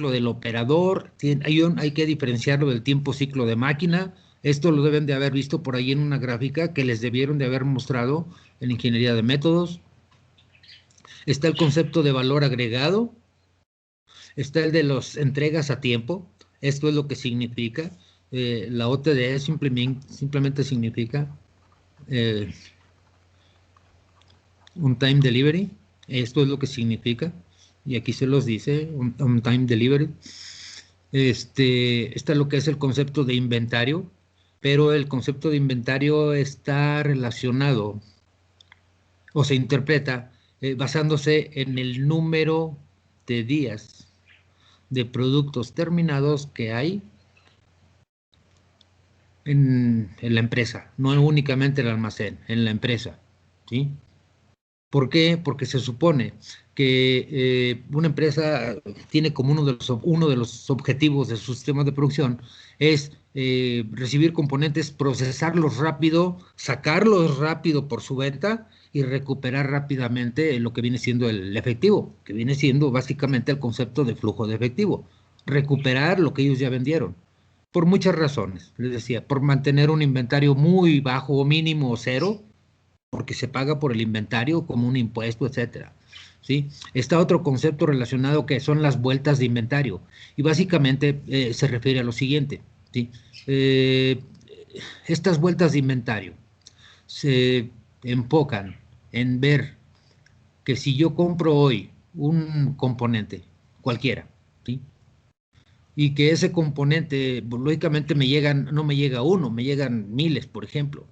del operador, hay que diferenciarlo del tiempo ciclo de máquina. Esto lo deben de haber visto por ahí en una gráfica que les debieron de haber mostrado en ingeniería de métodos. Está el concepto de valor agregado, está el de las entregas a tiempo. Esto es lo que significa. La OTD simplemente significa un time delivery. Esto es lo que significa. Y aquí se los dice, un time delivery. Está lo que es el concepto de inventario, pero el concepto de inventario está relacionado o se interpreta basándose en el número de días de productos terminados que hay en la empresa, no únicamente el almacén, en la empresa, ¿sí? ¿Por qué? Porque se supone que una empresa tiene como uno de los objetivos de su sistema de producción es recibir componentes, procesarlos rápido, sacarlos rápido por su venta y recuperar rápidamente lo que viene siendo el efectivo, que viene siendo básicamente el concepto de flujo de efectivo. Recuperar lo que ellos ya vendieron. Por muchas razones, les decía, por mantener un inventario muy bajo o mínimo o cero, porque se paga por el inventario como un impuesto, etcétera. ¿Sí? Está otro concepto relacionado que son las vueltas de inventario y básicamente se refiere a lo siguiente, ¿sí? Eh, estas vueltas de inventario se enfocan en ver que si yo compro hoy un componente cualquiera, ¿sí? Y que ese componente, lógicamente no me llega uno, me llegan miles, por ejemplo.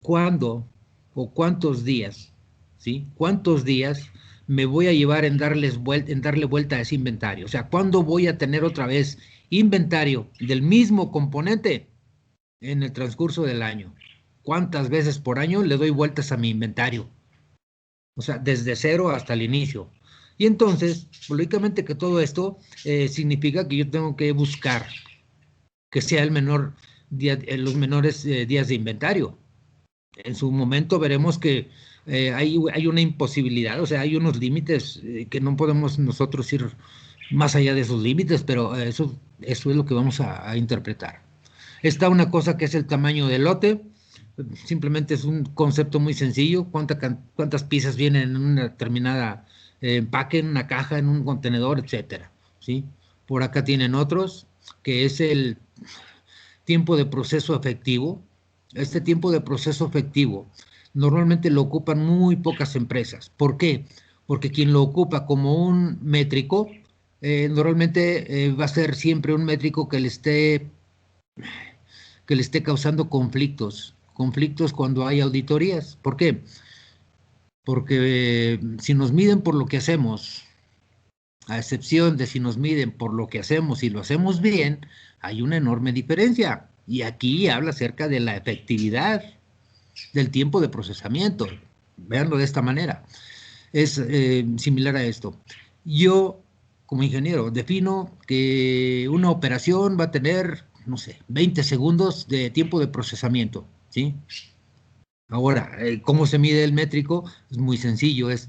¿Cuándo o cuántos días, ¿sí? ¿Cuántos días me voy a llevar en darle vuelta a ese inventario? O sea, ¿cuándo voy a tener otra vez inventario del mismo componente en el transcurso del año? ¿Cuántas veces por año le doy vueltas a mi inventario? O sea, desde cero hasta el inicio. Y entonces, lógicamente que todo esto significa que yo tengo que buscar que sea los menores días de inventario. En su momento veremos que hay una imposibilidad, o sea, hay unos límites que no podemos nosotros ir más allá de esos límites, pero eso es lo que vamos a interpretar. Está una cosa que es el tamaño del lote, simplemente es un concepto muy sencillo, cuántas piezas vienen en una determinada empaque, en una caja, en un contenedor, etcétera, ¿sí? Por acá tienen otros, que es el tiempo de proceso efectivo. Este tiempo de proceso efectivo normalmente lo ocupan muy pocas empresas. ¿Por qué? Porque quien lo ocupa como un métrico, normalmente va a ser siempre un métrico que le esté causando conflictos cuando hay auditorías. ¿Por qué? Porque si nos miden por lo que hacemos, a excepción de si nos miden por lo que hacemos y lo hacemos bien, hay una enorme diferencia. Y aquí habla acerca de la efectividad del tiempo de procesamiento. Veanlo de esta manera. Es similar a esto. Yo, como ingeniero, defino que una operación va a tener, no sé, 20 segundos de tiempo de procesamiento, ¿sí? Ahora, ¿cómo se mide el métrico? Es muy sencillo, es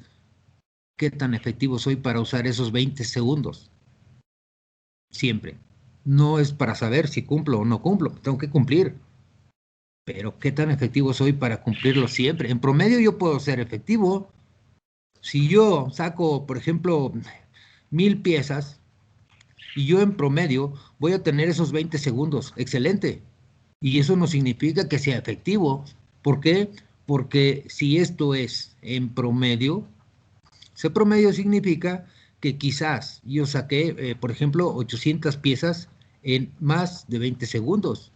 qué tan efectivo soy para usar esos 20 segundos. Siempre. No es para saber si cumplo o no cumplo, tengo que cumplir. Pero qué tan efectivo soy para cumplirlo siempre. En promedio yo puedo ser efectivo. Si yo saco, por ejemplo, 1000 piezas y yo en promedio voy a tener esos 20 segundos, excelente. Y eso no significa que sea efectivo. ¿Por qué? Porque si esto es en promedio, ese promedio significa que quizás yo saqué, por ejemplo, 800 piezas en más de 20 segundos,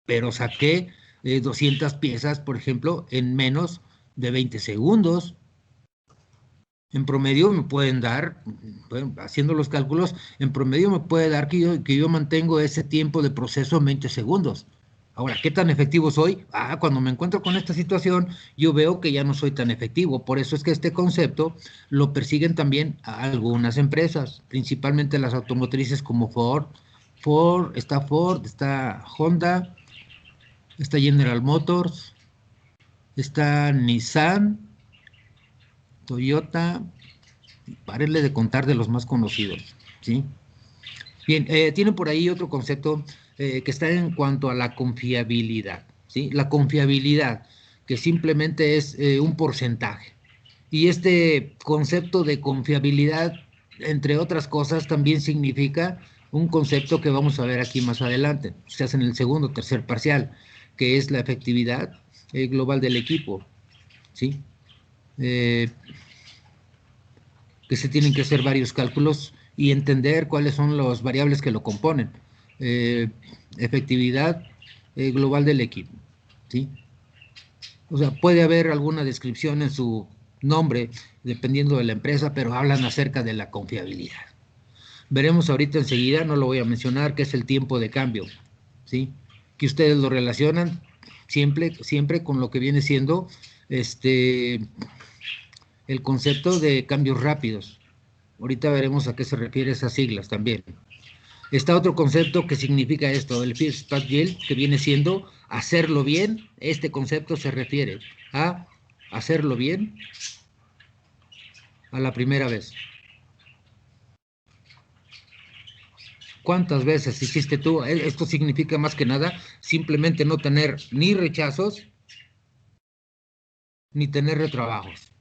pero saqué 200 piezas, por ejemplo, en menos de 20 segundos. En promedio me pueden dar, bueno, haciendo los cálculos, en promedio me puede dar que yo mantengo ese tiempo de proceso en 20 segundos. Ahora, ¿qué tan efectivo soy? Cuando me encuentro con esta situación, yo veo que ya no soy tan efectivo. Por eso es que este concepto lo persiguen también a algunas empresas, principalmente las automotrices como Ford. Ford, está Honda, está General Motors, está Nissan, Toyota, Párenle de contar de los más conocidos, ¿sí? Bien, tienen por ahí otro concepto que está en cuanto a la confiabilidad, ¿sí? La confiabilidad, que simplemente es un porcentaje. Y este concepto de confiabilidad, entre otras cosas, también significa un concepto que vamos a ver aquí más adelante, se hace en el segundo o tercer parcial, que es la efectividad global del equipo, ¿sí? Eh, que se tienen que hacer varios cálculos y entender cuáles son las variables que lo componen. Eh, efectividad global del equipo, ¿sí? O sea, puede haber alguna descripción en su nombre, dependiendo de la empresa, pero hablan acerca de la confiabilidad. Veremos ahorita enseguida, no lo voy a mencionar, que es el tiempo de cambio, ¿sí? Que ustedes lo relacionan siempre con lo que viene siendo el concepto de cambios rápidos. Ahorita veremos a qué se refiere esas siglas también. Está otro concepto que significa esto, el First Pass Yield, que viene siendo hacerlo bien. Este concepto se refiere a hacerlo bien a la primera vez. ¿Cuántas veces hiciste tú? Esto significa más que nada simplemente no tener ni rechazos ni tener retrabajos.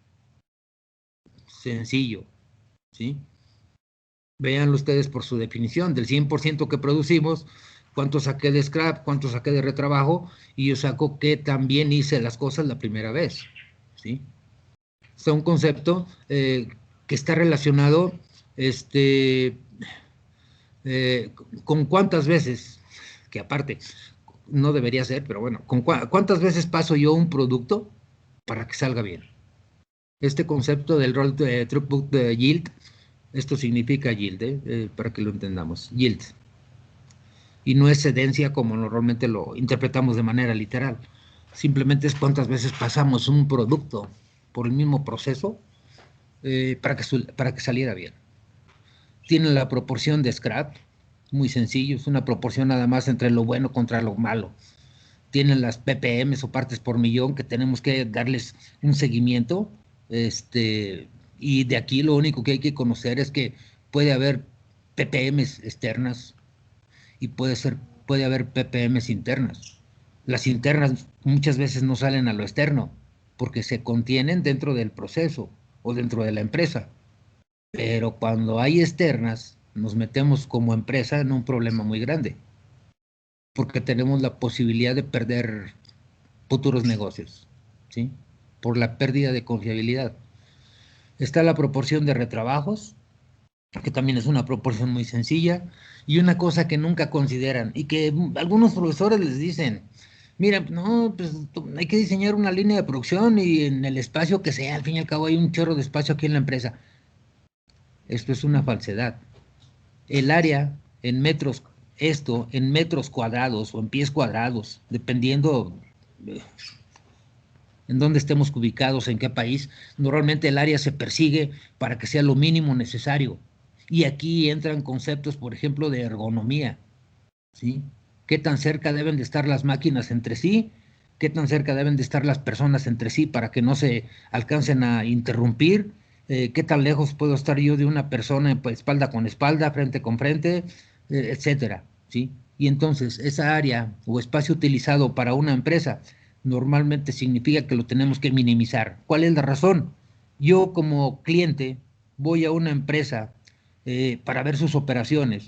Sencillo, ¿sí? Véanlo ustedes por su definición, del 100% que producimos, cuánto saqué de scrap, cuánto saqué de retrabajo, y yo saco que también hice las cosas la primera vez, ¿sí? Es un concepto que está relacionado este, eh, con cuántas veces, que aparte no debería ser, pero bueno, con cuántas veces paso yo un producto para que salga bien. Este concepto del rol de throughput de yield, esto significa yield, para que lo entendamos, yield. Y no es sedencia como normalmente lo interpretamos de manera literal. Simplemente es cuántas veces pasamos un producto por el mismo proceso para que saliera bien. Tiene la proporción de scrap, muy sencillo, es una proporción nada más entre lo bueno contra lo malo. Tienen las ppm o partes por millón que tenemos que darles un seguimiento, y de aquí lo único que hay que conocer es que puede haber ppm externas y puede haber ppm internas. Las internas muchas veces no salen a lo externo porque se contienen dentro del proceso o dentro de la empresa. Pero cuando hay externas, nos metemos como empresa en un problema muy grande, porque tenemos la posibilidad de perder futuros negocios, ¿sí? Por la pérdida de confiabilidad. Está la proporción de retrabajos, que también es una proporción muy sencilla, y una cosa que nunca consideran, y que algunos profesores les dicen, mira, no, pues hay que diseñar una línea de producción y en el espacio que sea, al fin y al cabo hay un chorro de espacio aquí en la empresa. Esto es una falsedad. El área en metros, esto en metros cuadrados o en pies cuadrados, dependiendo en dónde estemos ubicados, en qué país, normalmente el área se persigue para que sea lo mínimo necesario. Y aquí entran conceptos, por ejemplo, de ergonomía, ¿sí? ¿Qué tan cerca deben de estar las máquinas entre sí? ¿Qué tan cerca deben de estar las personas entre sí para que no se alcancen a interrumpir? ¿Qué tan lejos puedo estar yo de una persona, pues, espalda con espalda, frente con frente, etcétera, ¿sí? Y entonces, esa área o espacio utilizado para una empresa normalmente significa que lo tenemos que minimizar. ¿Cuál es la razón? Yo como cliente voy a una empresa para ver sus operaciones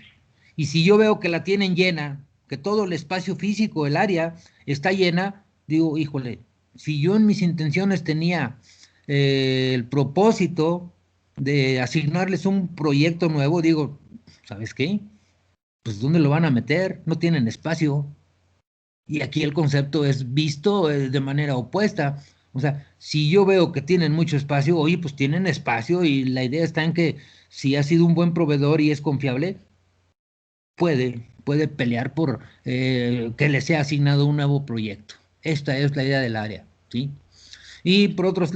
y si yo veo que la tienen llena, que todo el espacio físico, el área, está llena, digo, híjole, si yo en mis intenciones tenía el propósito de asignarles un proyecto nuevo, digo, ¿sabes qué? Pues ¿dónde lo van a meter? No tienen espacio. Y aquí el concepto es visto de manera opuesta. O sea, si yo veo que tienen mucho espacio, oye, pues tienen espacio y la idea está en que si ha sido un buen proveedor y es confiable, puede pelear por que le sea asignado un nuevo proyecto. Esta es la idea del área, ¿sí? Y por otro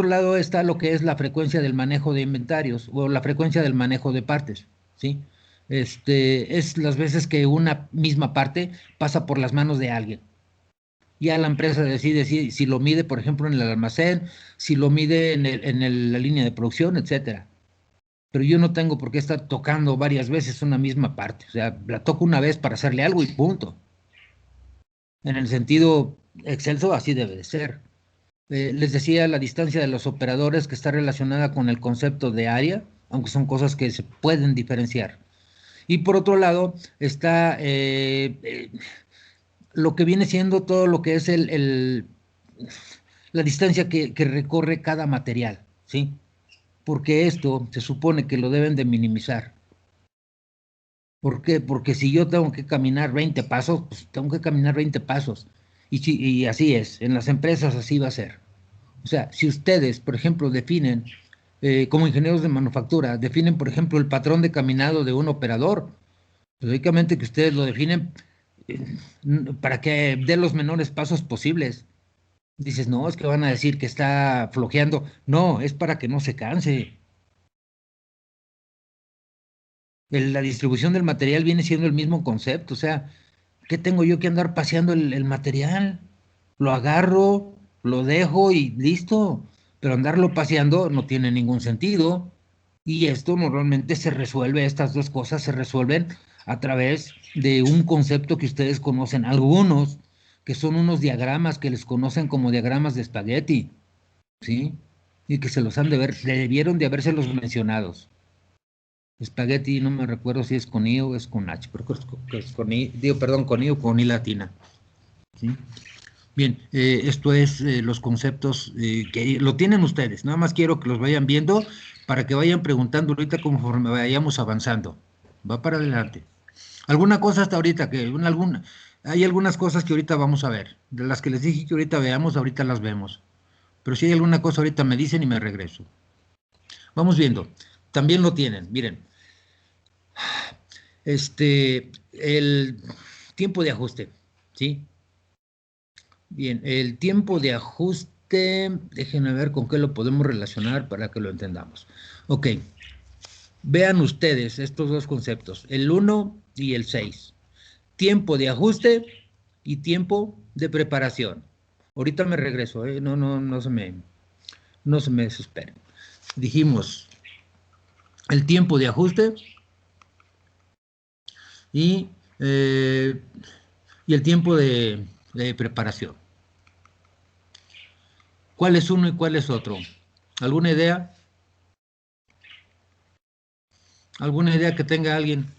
lado está lo que es la frecuencia del manejo de inventarios o la frecuencia del manejo de partes, ¿sí? Es las veces que una misma parte pasa por las manos de alguien. Ya la empresa decide si lo mide, por ejemplo, en el almacén, si lo mide la línea de producción, etcétera. Pero yo no tengo por qué estar tocando varias veces una misma parte. O sea, la toco una vez para hacerle algo y punto. En el sentido excelso, así debe de ser. Les decía la distancia de los operadores que está relacionada con el concepto de área, aunque son cosas que se pueden diferenciar. Y por otro lado está lo que viene siendo todo lo que es la distancia que recorre cada material, ¿sí? Porque esto se supone que lo deben de minimizar. ¿Por qué? Porque si yo tengo que caminar 20 pasos, pues tengo que caminar 20 pasos. Y así es, en las empresas así va a ser. O sea, si ustedes, por ejemplo, definen, como ingenieros de manufactura, definen, por ejemplo, el patrón de caminado de un operador, pues, lógicamente que ustedes lo definen eh, para que dé los menores pasos posibles. Dices, no, es que van a decir que está flojeando. No, es para que no se canse. La distribución del material viene siendo el mismo concepto. O sea, ¿qué tengo yo que andar paseando el material? Lo agarro, lo dejo y listo. Pero andarlo paseando no tiene ningún sentido. Y esto normalmente se resuelve, estas dos cosas se resuelven a través de un concepto que ustedes conocen, algunos, que son unos diagramas que les conocen como diagramas de espagueti, ¿sí? Y que se los han de ver, debieron de habérselos mencionados. Espagueti, no me recuerdo si es con I o es con H, pero creo que es con I, digo, perdón, con I o con I latina, ¿sí? Bien, esto es los conceptos que lo tienen ustedes. Nada más quiero que los vayan viendo para que vayan preguntando ahorita conforme vayamos avanzando. Va para adelante. ¿Alguna cosa hasta ahorita hay algunas cosas que ahorita vamos a ver? De las que les dije que ahorita veamos, ahorita las vemos. Pero si hay alguna cosa ahorita me dicen y me regreso. Vamos viendo. También lo tienen. Miren, el tiempo de ajuste, ¿sí? Bien, el tiempo de ajuste, déjenme ver con qué lo podemos relacionar para que lo entendamos. Ok, vean ustedes estos dos conceptos, el 1 y el 6. Tiempo de ajuste y tiempo de preparación. Ahorita me regreso, no se me desesperen. Dijimos el tiempo de ajuste y, eh, y el tiempo de preparación. ¿Cuál es uno y cuál es otro? ¿Alguna idea? ¿Alguna idea que tenga alguien?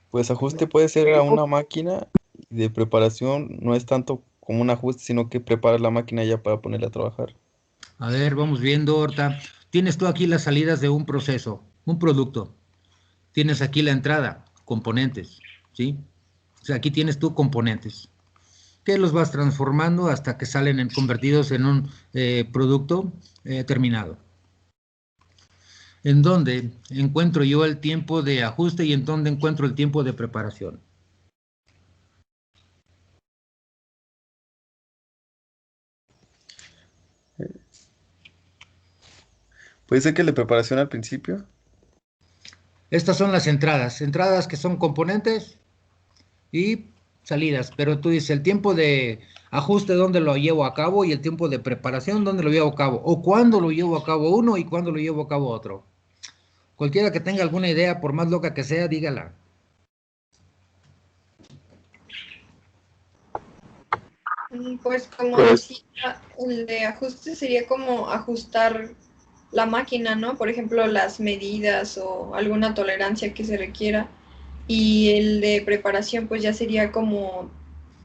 Pues ajuste puede ser a una máquina y de preparación no es tanto como un ajuste, sino que preparas la máquina ya para ponerla a trabajar. A ver, vamos viendo, Horta. Tienes tú aquí las salidas de un proceso, un producto. Tienes aquí la entrada, componentes, ¿sí? O sea, aquí tienes tú componentes, que los vas transformando hasta que salen convertidos en un producto terminado. ¿En dónde encuentro yo el tiempo de ajuste y en dónde encuentro el tiempo de preparación? Puede ser que el de preparación al principio. Estas son las entradas que son componentes y salidas, pero tú dices el tiempo de ajuste dónde lo llevo a cabo y el tiempo de preparación dónde lo llevo a cabo, o cuándo lo llevo a cabo uno y cuándo lo llevo a cabo otro. Cualquiera que tenga alguna idea, por más loca que sea, dígala. Pues como decía, el de ajuste sería como ajustar la máquina, ¿no? Por ejemplo, las medidas o alguna tolerancia que se requiera. Y el de preparación, pues ya sería como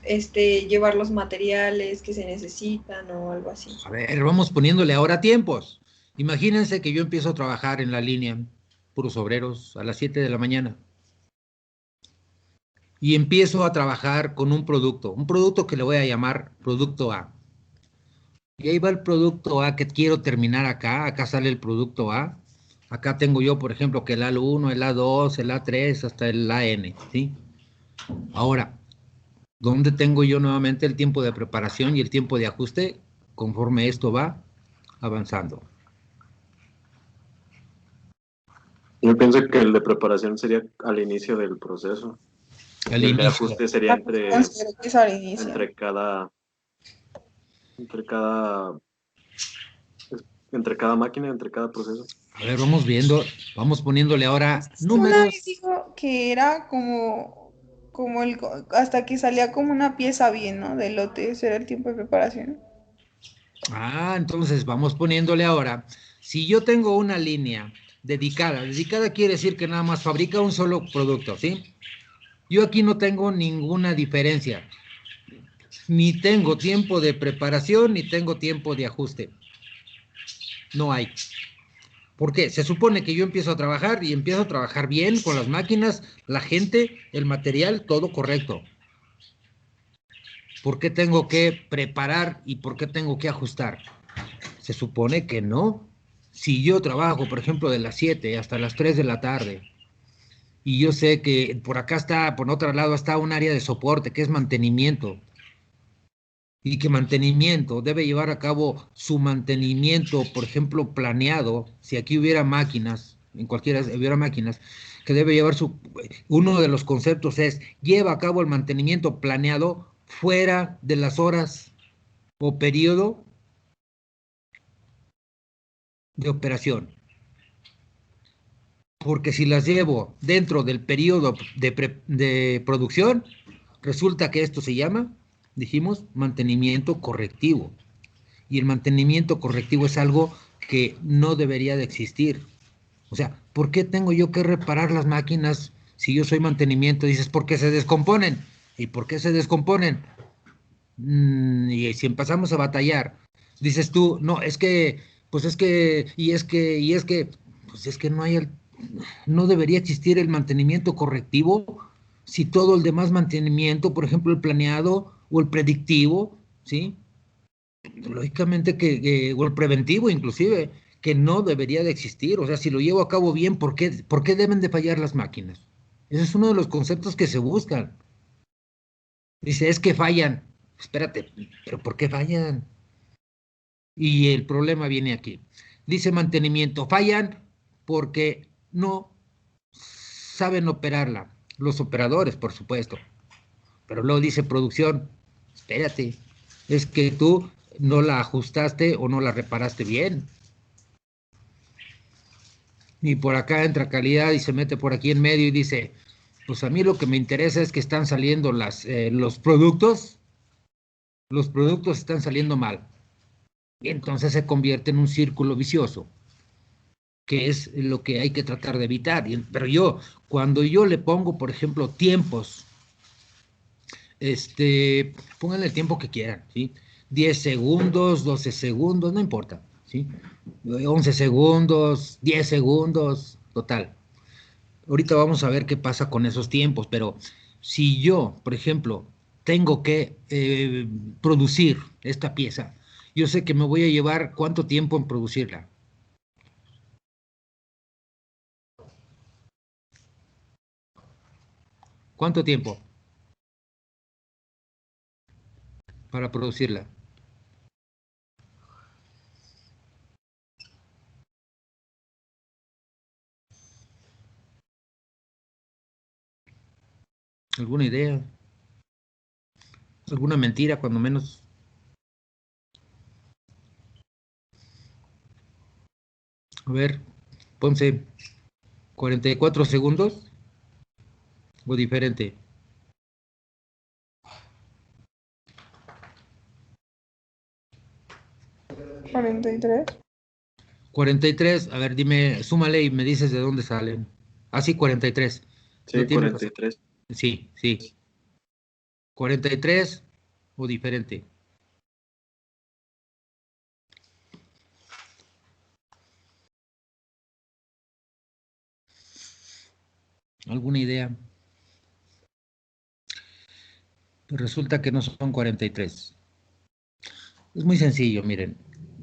llevar los materiales que se necesitan o algo así. A ver, vamos poniéndole ahora tiempos. Imagínense que yo empiezo a trabajar en la línea, puros obreros, a las 7 de la mañana. Y empiezo a trabajar con un producto que le voy a llamar producto A. Y ahí va el producto A que quiero terminar acá. Acá sale el producto A. Acá tengo yo, por ejemplo, que el A1, el A2, el A3, hasta el AN, ¿sí? Ahora, ¿dónde tengo yo nuevamente el tiempo de preparación y el tiempo de ajuste conforme esto va avanzando? Yo pienso que el de preparación sería al inicio del proceso. Al Y el de inicio. ajuste sería Considero que es al inicio. entre cada máquina, entre cada proceso. A ver, vamos viendo, vamos poniéndole ahora Una números. vez dijo que era hasta que salía como una pieza bien, ¿no? De lote, ese era el tiempo de preparación. Ah, entonces vamos poniéndole ahora. Si yo tengo una línea dedicada quiere decir que nada más fabrica un solo producto, ¿sí? Yo aquí no tengo ninguna diferencia. Ni tengo tiempo de preparación, ni tengo tiempo de ajuste. No hay. ¿Por qué? Se supone que yo empiezo a trabajar y empiezo a trabajar bien con las máquinas, la gente, el material, todo correcto. ¿Por qué tengo que preparar y por qué tengo que ajustar? Se supone que no. Si yo trabajo, por ejemplo, de las 7 hasta las 3 de la tarde, y yo sé que por acá está, por otro lado está un área de soporte, que es mantenimiento, y que mantenimiento debe llevar a cabo su mantenimiento, por ejemplo, planeado, si aquí hubiera máquinas, en cualquiera hubiera máquinas, que debe llevar uno de los conceptos es, lleva a cabo el mantenimiento planeado fuera de las horas o periodo de operación. Porque si las llevo dentro del periodo de producción, resulta que esto se llama, dijimos, mantenimiento correctivo. Y el mantenimiento correctivo es algo que no debería de existir. O sea, ¿por qué tengo yo que reparar las máquinas si yo soy mantenimiento? Dices, porque se descomponen. ¿Y por qué se descomponen? Y si empezamos a batallar, dices tú, no, es que, pues es que, pues es que no debería existir el mantenimiento correctivo si todo el demás mantenimiento, por ejemplo, el planeado o el predictivo, ¿sí? Lógicamente o el preventivo inclusive, que no debería de existir. O sea, si lo llevo a cabo bien, por qué deben de fallar las máquinas? Ese es uno de los conceptos que se buscan. Dice, es que fallan. Espérate, pero ¿por qué fallan? Y el problema viene aquí. Dice mantenimiento, fallan porque no saben operarla. Los operadores, por supuesto. Pero luego dice producción, espérate, es que tú no la ajustaste o no la reparaste bien. Y por acá entra calidad y se mete por aquí en medio y dice, pues a mí lo que me interesa es que están saliendo los productos están saliendo mal. Y entonces se convierte en un círculo vicioso, que es lo que hay que tratar de evitar. Pero cuando yo le pongo, por ejemplo, tiempos, pónganle el tiempo que quieran, ¿sí? 10 segundos, 12 segundos, no importa, ¿sí? 11 segundos, 10 segundos, total. Ahorita vamos a ver qué pasa con esos tiempos, pero si yo, por ejemplo, tengo que producir esta pieza, yo sé que me voy a llevar cuánto tiempo en producirla. ¿Cuánto tiempo para producirla? ¿Alguna idea? ¿Alguna mentira, cuando menos? A ver, ponse 44 segundos o diferente. 43. 43, a ver, dime, súmale y me dices de dónde salen. Ah, sí, 43. Sí, ¿No tienes? 43. Sí, sí. 43 o diferente. ¿Alguna idea? Pues resulta que no son 43. Es muy sencillo, miren.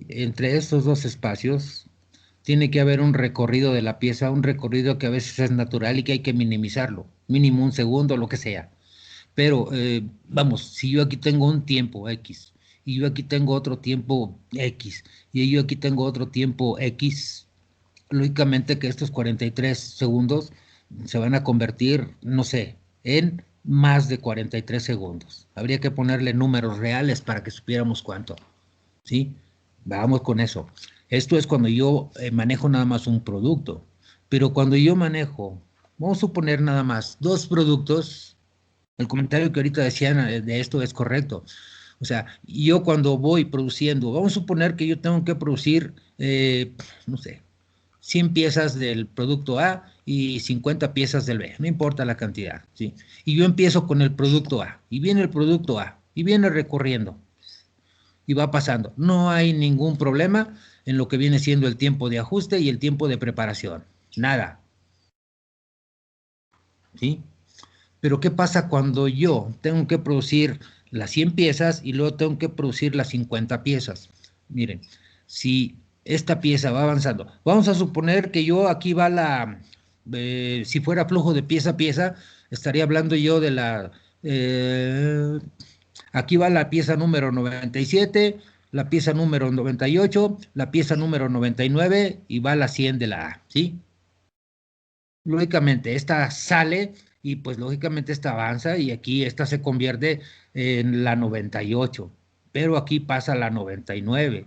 Entre estos dos espacios tiene que haber un recorrido de la pieza, un recorrido que a veces es natural y que hay que minimizarlo, mínimo un segundo, lo que sea. Pero vamos, si yo aquí tengo un tiempo X y yo aquí tengo otro tiempo X y yo aquí tengo otro tiempo X, lógicamente que estos 43 segundos se van a convertir, no sé, en más de 43 segundos. Habría que ponerle números reales para que supiéramos cuánto, ¿sí? Vamos con eso. Esto es cuando yo manejo nada más un producto, pero cuando yo manejo, vamos a suponer nada más 2 productos, el comentario que ahorita decían de esto es correcto. O sea, yo cuando voy produciendo, vamos a suponer que yo tengo que producir, no sé, 100 piezas del producto A y 50 piezas del B, no importa la cantidad, ¿sí? Y yo empiezo con el producto A, y viene el producto A, y viene recorriendo, y va pasando. No hay ningún problema en lo que viene siendo el tiempo de ajuste y el tiempo de preparación. Nada. ¿Sí? Pero ¿qué pasa cuando yo tengo que producir las 100 piezas y luego tengo que producir las 50 piezas? Miren, si esta pieza va avanzando, vamos a suponer que yo aquí va si fuera flujo de pieza a pieza, estaría hablando yo de aquí va la pieza número 97, la pieza número 98, la pieza número 99 y va la 100 de la A, ¿sí? Lógicamente, esta sale y pues lógicamente esta avanza y aquí esta se convierte en la 98, pero aquí pasa a la 99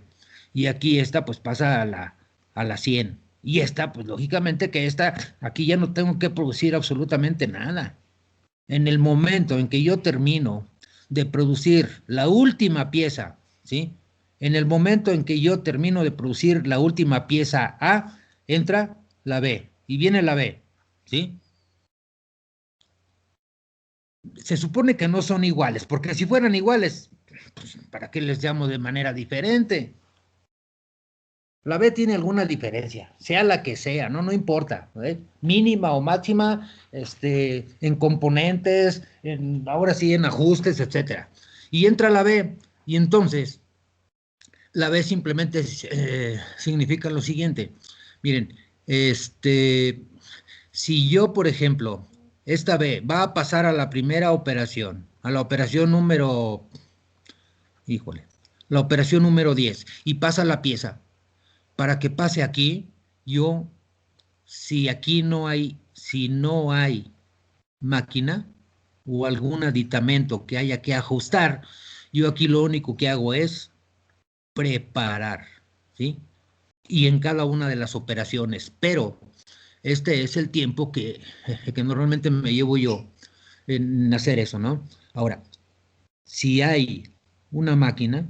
y aquí esta pues pasa a la 100. Y esta pues lógicamente que esta, aquí ya no tengo que producir absolutamente nada. En el momento en que yo termino de producir la última pieza, ¿sí? En el momento en que yo termino de producir la última pieza A, entra la B y viene la B, ¿sí? Se supone que no son iguales, porque si fueran iguales, pues, ¿para qué les llamo de manera diferente? La B tiene alguna diferencia, sea la que sea, no importa, ¿eh? Mínima o máxima, en componentes, ahora sí en ajustes, etcétera. Y entra la B, y entonces la B simplemente significa lo siguiente. Miren, si yo, por ejemplo, esta B va a pasar a la primera operación, a la operación número, híjole, la operación número 10, y pasa la pieza. Para que pase aquí, yo, si no hay máquina o algún aditamento que haya que ajustar, yo aquí lo único que hago es preparar, ¿sí? Y en cada una de las operaciones, pero este es el tiempo que normalmente me llevo yo en hacer eso, ¿no? Ahora, si hay una máquina,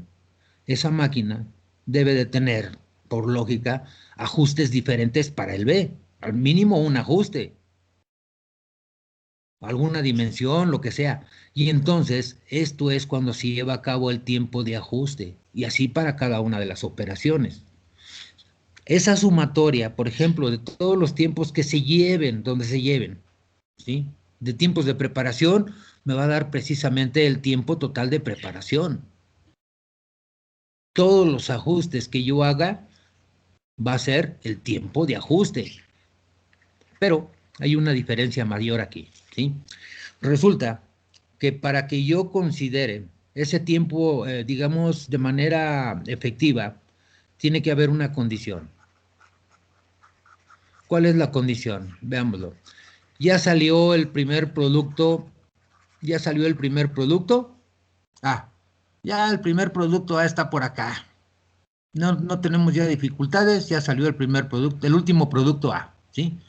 esa máquina debe de tener, por lógica, ajustes diferentes para el B, al mínimo un ajuste, alguna dimensión, lo que sea. Y entonces, esto es cuando se lleva a cabo el tiempo de ajuste, y así para cada una de las operaciones. Esa sumatoria, por ejemplo, de todos los tiempos que se lleven, donde se lleven, ¿sí? De tiempos de preparación, me va a dar precisamente el tiempo total de preparación. Todos los ajustes que yo haga va a ser el tiempo de ajuste. Pero hay una diferencia mayor aquí, ¿sí? Resulta que para que yo considere ese tiempo, digamos, de manera efectiva, tiene que haber una condición. ¿Cuál es la condición? Veámoslo. Ya salió el primer producto. ¿Ya salió el primer producto? Ah, ya el primer producto A está por acá. No tenemos ya dificultades, ya salió el primer producto, el último producto A, ¿sí?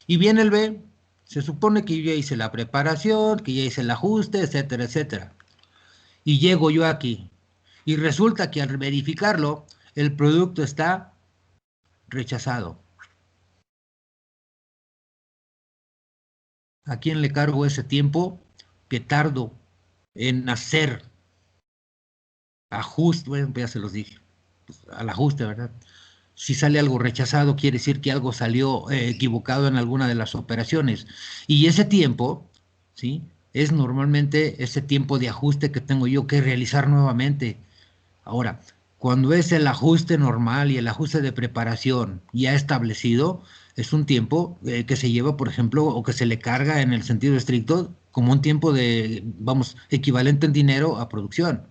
Y viene el B, se supone que yo ya hice la preparación, que ya hice el ajuste, etcétera, etcétera. Y llego yo aquí, y resulta que al verificarlo, el producto está rechazado. ¿A quién le cargo ese tiempo que tardo en hacer ajuste? Bueno, ya se los dije, al ajuste, ¿verdad? Si sale algo rechazado, quiere decir que algo salió equivocado en alguna de las operaciones. Y ese tiempo, ¿sí? Es normalmente ese tiempo de ajuste que tengo yo que realizar nuevamente. Ahora, cuando es el ajuste normal y el ajuste de preparación ya establecido, es un tiempo que se lleva, por ejemplo, o que se le carga en el sentido estricto como un tiempo de, vamos, equivalente en dinero a producción.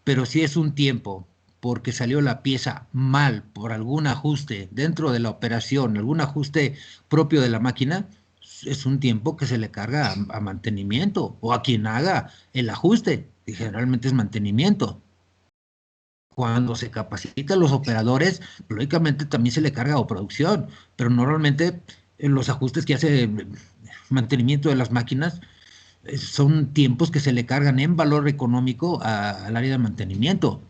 Pero si es un tiempo porque salió la pieza mal por algún ajuste dentro de la operación, algún ajuste propio de la máquina, es un tiempo que se le carga a mantenimiento o a quien haga el ajuste, y generalmente es mantenimiento. Cuando se capacita a los operadores, lógicamente también se le carga a producción, pero normalmente los ajustes que hace mantenimiento de las máquinas son tiempos que se le cargan en valor económico al área de mantenimiento.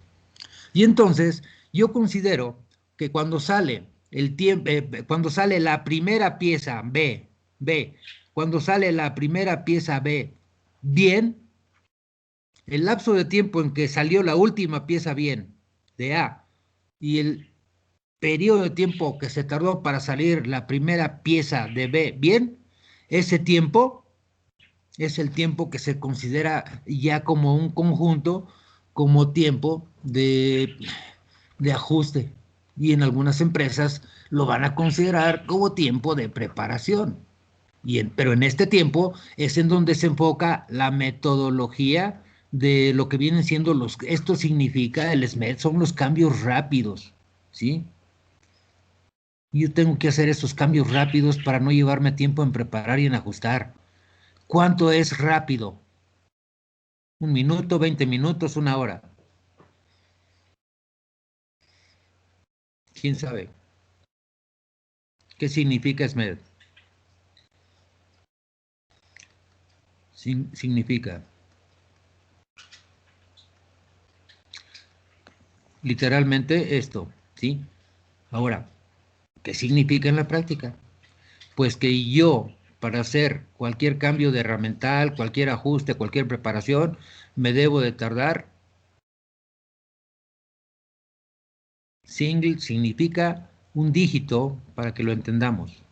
Y entonces yo considero que cuando sale el tiempo, cuando sale la primera pieza B, cuando sale la primera pieza B bien, el lapso de tiempo en que salió la última pieza bien de A y el periodo de tiempo que se tardó para salir la primera pieza de B bien, ese tiempo es el tiempo que se considera ya como un conjunto, como tiempo de ajuste. Y en algunas empresas lo van a considerar como tiempo de preparación. Pero en este tiempo es en donde se enfoca la metodología de lo que vienen siendo esto significa el SMED, son los cambios rápidos, ¿sí? Yo tengo que hacer esos cambios rápidos para no llevarme tiempo en preparar y en ajustar. ¿Cuánto es rápido? 1 minuto, 20 minutos, 1 hora. ¿Quién sabe? ¿Qué significa SMED? Significa literalmente esto, ¿sí? Ahora, ¿qué significa en la práctica? Pues que yo, para hacer cualquier cambio de herramental, cualquier ajuste, cualquier preparación, me debo de tardar. Single significa un dígito para que lo entendamos.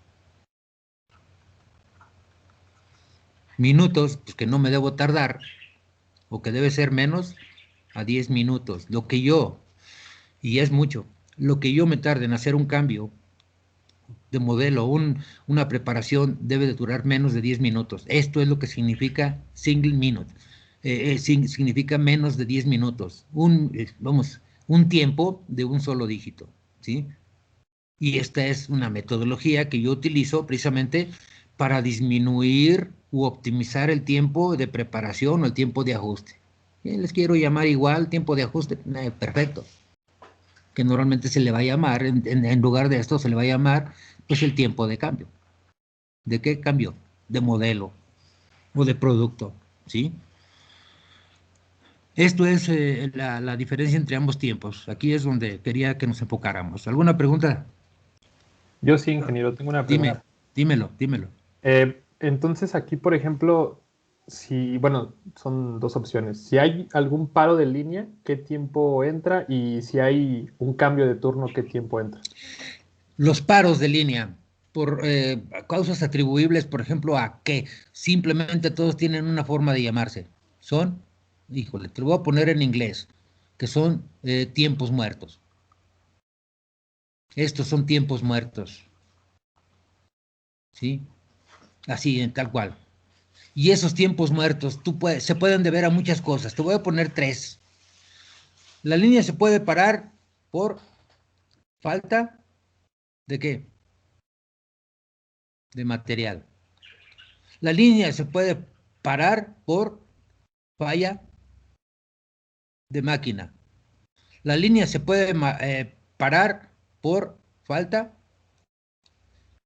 Minutos, pues que no me debo tardar, o que debe ser menos a 10 minutos. Lo que yo, y es mucho, lo que yo me tarde en hacer un cambio de modelo, una preparación debe de durar menos de 10 minutos. Esto es lo que significa single minute. Significa menos de 10 minutos. Un tiempo de un solo dígito, ¿sí? Y esta es una metodología que yo utilizo precisamente para disminuir u optimizar el tiempo de preparación o el tiempo de ajuste. Les quiero llamar igual tiempo de ajuste, perfecto. Que normalmente se le va a llamar, en lugar de esto se le va a llamar pues el tiempo de cambio. ¿De qué cambio? De modelo o de producto, ¿sí? Esto es la diferencia entre ambos tiempos. Aquí es donde quería que nos enfocáramos. ¿Alguna pregunta? Yo sí, ingeniero, tengo una pregunta. Dímelo. Entonces aquí, por ejemplo, bueno, son 2 opciones. Si hay algún paro de línea, ¿qué tiempo entra? Y si hay un cambio de turno, ¿qué tiempo entra? Los paros de línea, por causas atribuibles, por ejemplo, a que simplemente todos tienen una forma de llamarse. Son, híjole, te lo voy a poner en inglés, que son tiempos muertos. Estos son tiempos muertos. ¿Sí? Así, tal cual. Y esos tiempos muertos se pueden deber a muchas cosas. Te voy a poner 3. La línea se puede parar por falta ¿de qué? De material. La línea se puede parar por falla de máquina. La línea se puede parar por falta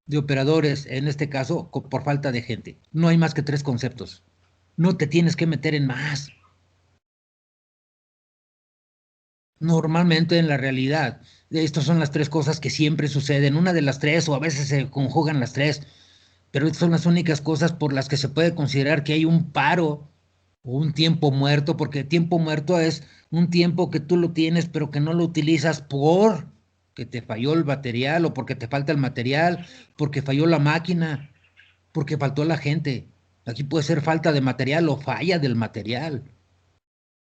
de operadores, en este caso por falta de gente. No hay más que 3 conceptos. No te tienes que meter en más. Normalmente en la realidad, estas son las 3 cosas que siempre suceden. Una de las 3 o a veces se conjugan las 3, pero estas son las únicas cosas por las que se puede considerar que hay un paro o un tiempo muerto, porque tiempo muerto es un tiempo que tú lo tienes pero que no lo utilizas porque te falló el material o porque te falta el material, porque falló la máquina, porque faltó la gente. Aquí puede ser falta de material o falla del material,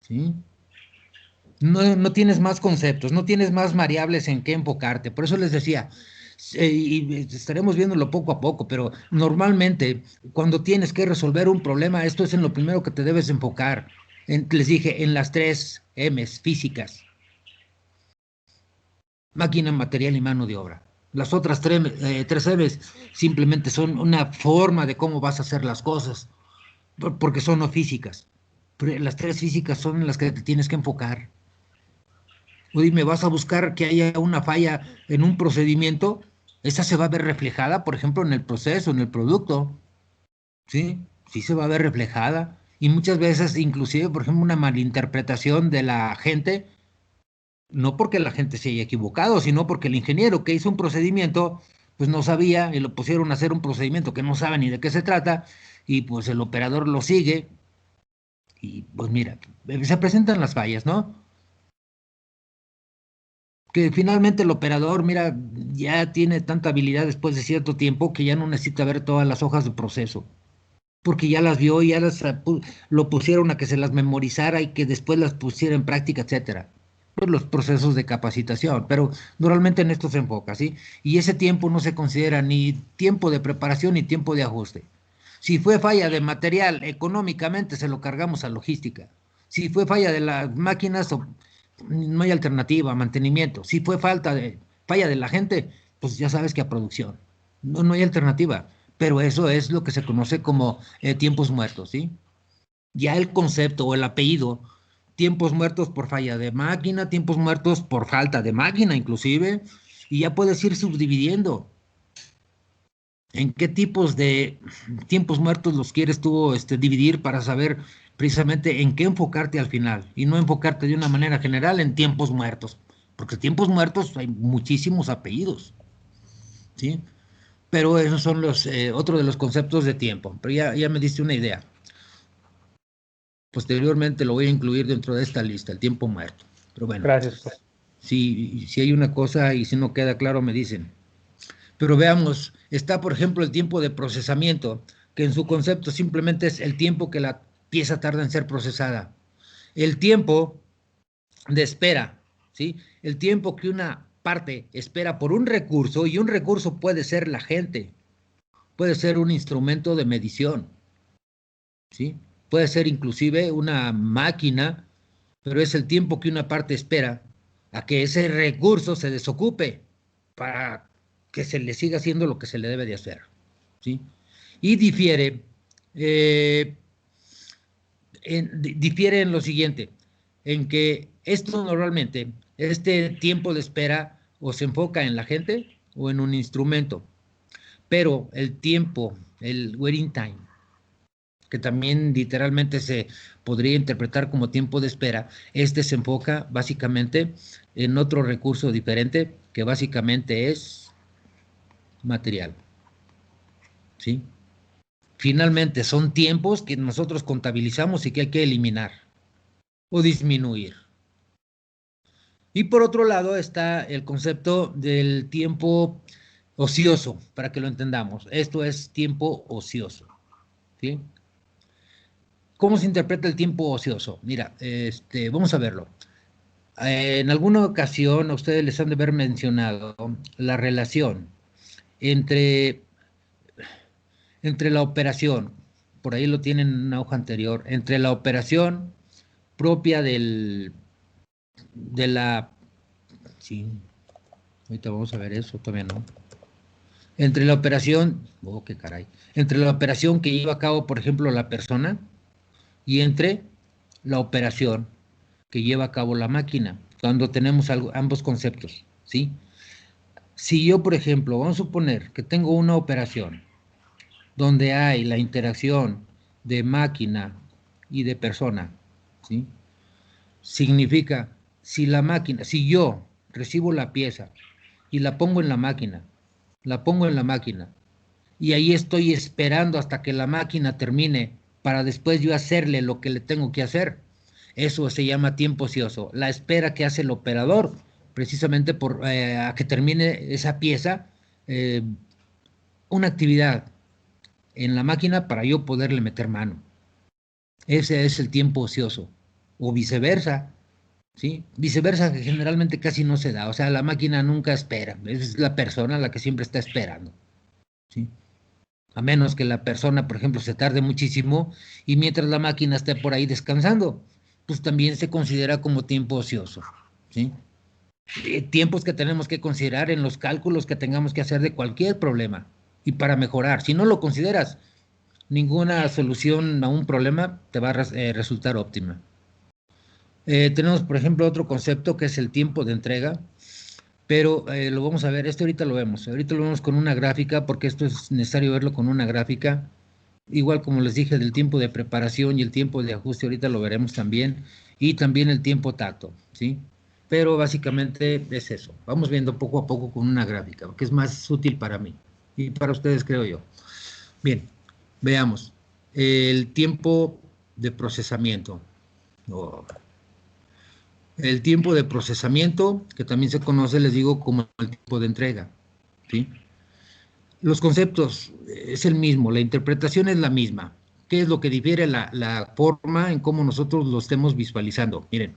¿sí? No tienes más conceptos, no tienes más variables en qué enfocarte. Por eso les decía, y estaremos viéndolo poco a poco, pero normalmente cuando tienes que resolver un problema, esto es en lo primero que te debes enfocar. Les dije, en las 3 M's físicas. Máquina, material y mano de obra. Las otras tres M's simplemente son una forma de cómo vas a hacer las cosas, porque son no físicas. Pero las tres físicas son en las que te tienes que enfocar. O dime, vas a buscar que haya una falla en un procedimiento, esa se va a ver reflejada, por ejemplo, en el proceso, en el producto, ¿sí? Sí se va a ver reflejada. Y muchas veces, inclusive, por ejemplo, una malinterpretación de la gente, no porque la gente se haya equivocado, sino porque el ingeniero que hizo un procedimiento, pues no sabía y lo pusieron a hacer un procedimiento que no sabe ni de qué se trata, y pues el operador lo sigue, y pues mira, se presentan las fallas, ¿no? Que finalmente el operador, mira, ya tiene tanta habilidad después de cierto tiempo que ya no necesita ver todas las hojas de proceso, porque ya las vio, ya lo pusieron a que se las memorizara y que después las pusiera en práctica, etcétera. Pues los procesos de capacitación, pero normalmente en esto se enfoca, ¿sí? Y ese tiempo no se considera ni tiempo de preparación ni tiempo de ajuste. Si fue falla de material, económicamente se lo cargamos a logística. Si fue falla de las máquinas, no hay alternativa, mantenimiento. Si fue falla de la gente, pues ya sabes que a producción. No, no hay alternativa. Pero eso es lo que se conoce como tiempos muertos, ¿sí? Ya el concepto o el apellido, tiempos muertos por falla de máquina, tiempos muertos por falta de máquina inclusive, y ya puedes ir subdividiendo. ¿En qué tipos de tiempos muertos los quieres tú dividir para saber precisamente en qué enfocarte al final y no enfocarte de una manera general en tiempos muertos? Porque tiempos muertos hay muchísimos apellidos, ¿sí? Pero esos son los otro de los conceptos de tiempo. Pero ya me diste una idea. Posteriormente lo voy a incluir dentro de esta lista, el tiempo muerto. Pero bueno, Gracias, profe. si hay una cosa y si no queda claro me dicen. Pero veamos, está por ejemplo el tiempo de procesamiento, que en su concepto simplemente es el tiempo que la pieza tarda en ser procesada. El tiempo de espera, ¿sí? El tiempo que una parte espera por un recurso, y un recurso puede ser la gente, puede ser un instrumento de medición, ¿sí? Puede ser inclusive una máquina, pero es el tiempo que una parte espera a que ese recurso se desocupe para que se le siga haciendo lo que se le debe de hacer, ¿sí? Y eh, difiere en lo siguiente, en que esto normalmente, este tiempo de espera o se enfoca en la gente o en un instrumento, pero el tiempo, el waiting time, que también literalmente se podría interpretar como tiempo de espera, se enfoca básicamente en otro recurso diferente que básicamente es material, ¿sí? Finalmente son tiempos que nosotros contabilizamos y que hay que eliminar o disminuir. Y por otro lado está el concepto del tiempo ocioso, para que lo entendamos. Esto es tiempo ocioso, ¿sí? ¿Cómo se interpreta el tiempo ocioso? Mira, vamos a verlo. En alguna ocasión a ustedes les han de haber mencionado la relación entre, entre la operación, por ahí lo tienen en una hoja anterior, entre la operación propia de la... Sí, ahorita vamos a ver eso, todavía no. Entre la operación, oh, qué caray, entre la operación que lleva a cabo, por ejemplo, la persona y entre la operación que lleva a cabo la máquina, cuando tenemos ambos conceptos, ¿sí? Si yo, por ejemplo, vamos a suponer que tengo una operación donde hay la interacción de máquina y de persona, ¿sí? Significa, si yo recibo la pieza y la pongo en la máquina, y ahí estoy esperando hasta que la máquina termine para después yo hacerle lo que le tengo que hacer. Eso se llama tiempo ocioso, la espera que hace el operador, precisamente a que termine esa pieza, eh, una actividad en la máquina para yo poderle meter mano. Ese es el tiempo ocioso, o viceversa, ¿sí? Viceversa que generalmente casi no se da, o sea, la máquina nunca espera, es la persona la que siempre está esperando, ¿sí? A menos que la persona, por ejemplo, se tarde muchísimo y mientras la máquina esté por ahí descansando, pues también se considera como tiempo ocioso, ¿sí? tiempos que tenemos que considerar en los cálculos que tengamos que hacer de cualquier problema y para mejorar. Si no lo consideras, ninguna solución a un problema te va a resultar óptima. Tenemos, por ejemplo, otro concepto que es el tiempo de entrega, pero lo vamos a ver, ahorita lo vemos con una gráfica, porque esto es necesario verlo con una gráfica, igual como les dije del tiempo de preparación y el tiempo de ajuste, ahorita lo veremos también, y también el tiempo tacto, ¿sí? Pero básicamente es eso, vamos viendo poco a poco con una gráfica, que es más útil para mí, y para ustedes creo yo. Bien, veamos, el tiempo de procesamiento. El tiempo de procesamiento, que también se conoce, les digo, como el tiempo de entrega, ¿sí? Los conceptos es el mismo, la interpretación es la misma. ¿Qué es lo que difiere la forma en cómo nosotros lo estemos visualizando? Miren,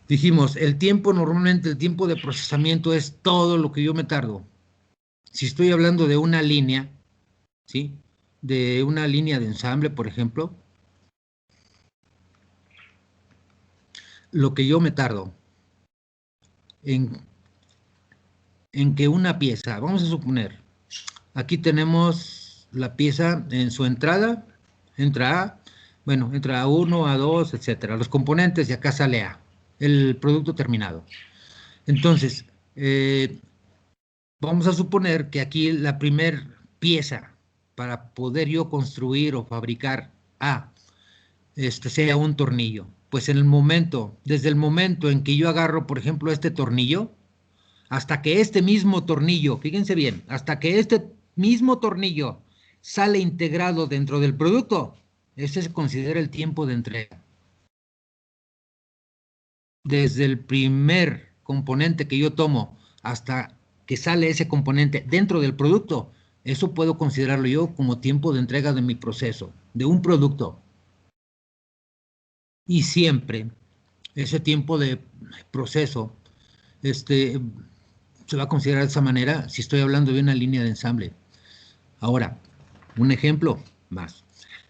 dijimos, normalmente el tiempo de procesamiento es todo lo que yo me tardo. Si estoy hablando de una línea, ¿sí? De una línea de ensamble, por ejemplo, lo que yo me tardo en que una pieza, vamos a suponer, aquí tenemos la pieza en su entrada, entra A1, A2, etcétera, los componentes y acá sale A, el producto terminado. Entonces, vamos a suponer que aquí la primer pieza para poder yo construir o fabricar A, sea un tornillo. Pues desde el momento en que yo agarro, por ejemplo, este tornillo, hasta que este mismo tornillo, fíjense bien, hasta que este mismo tornillo sale integrado dentro del producto, ese se considera el tiempo de entrega. Desde el primer componente que yo tomo hasta que sale ese componente dentro del producto, eso puedo considerarlo yo como tiempo de entrega de mi proceso, de un producto. Y siempre ese tiempo de proceso se va a considerar de esa manera si estoy hablando de una línea de ensamble. Ahora, un ejemplo más.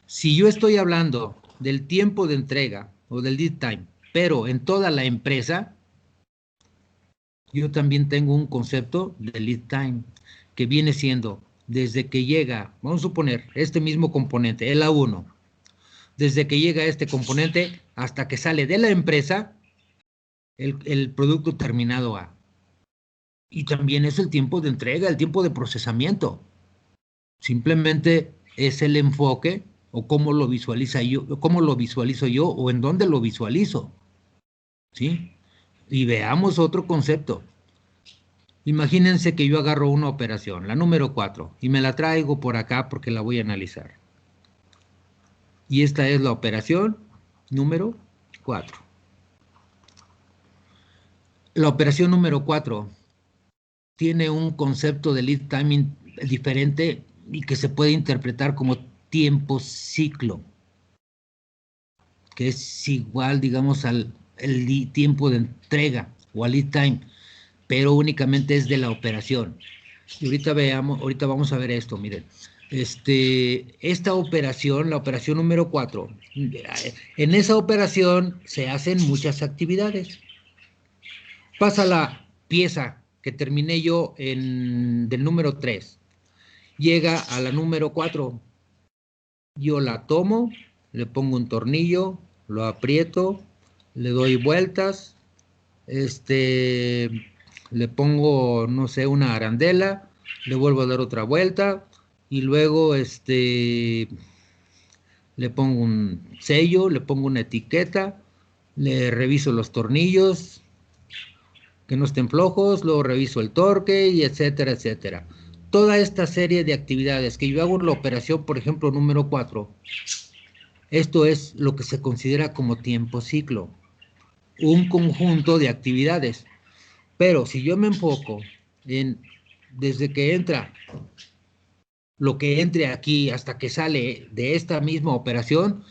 Si yo estoy hablando del tiempo de entrega o del lead time, pero en toda la empresa, yo también tengo un concepto de lead time que viene siendo desde que llega, vamos a suponer, este mismo componente, el A1, desde que llega este componente hasta que sale de la empresa el producto terminado A. Y también es el tiempo de entrega, el tiempo de procesamiento. Simplemente es el enfoque o cómo lo visualizo yo o en dónde lo visualizo. ¿Sí? Y veamos otro concepto. Imagínense que yo agarro una operación, la número 4, y me la traigo por acá porque la voy a analizar. Y esta es la operación número 4. La operación número 4 tiene un concepto de lead timing diferente y que se puede interpretar como tiempo ciclo, que es igual, digamos, al tiempo de entrega o al lead time, pero únicamente es de la operación. Y ahorita vamos a ver esto, miren. Esta operación, la operación número 4, en esa operación se hacen muchas actividades. Pasa la pieza que terminé yo del número 3, llega a la número 4, yo la tomo, le pongo un tornillo, lo aprieto, le doy vueltas, le pongo, no sé, una arandela, le vuelvo a dar otra vuelta y luego le pongo un sello, le pongo una etiqueta, le reviso los tornillos que no estén flojos, luego reviso el torque y etcétera, etcétera. Toda esta serie de actividades que yo hago en la operación, por ejemplo, número 4, esto es lo que se considera como tiempo ciclo, un conjunto de actividades. Pero si yo me enfoco en desde que entra lo que entre aquí hasta que sale de esta misma operación,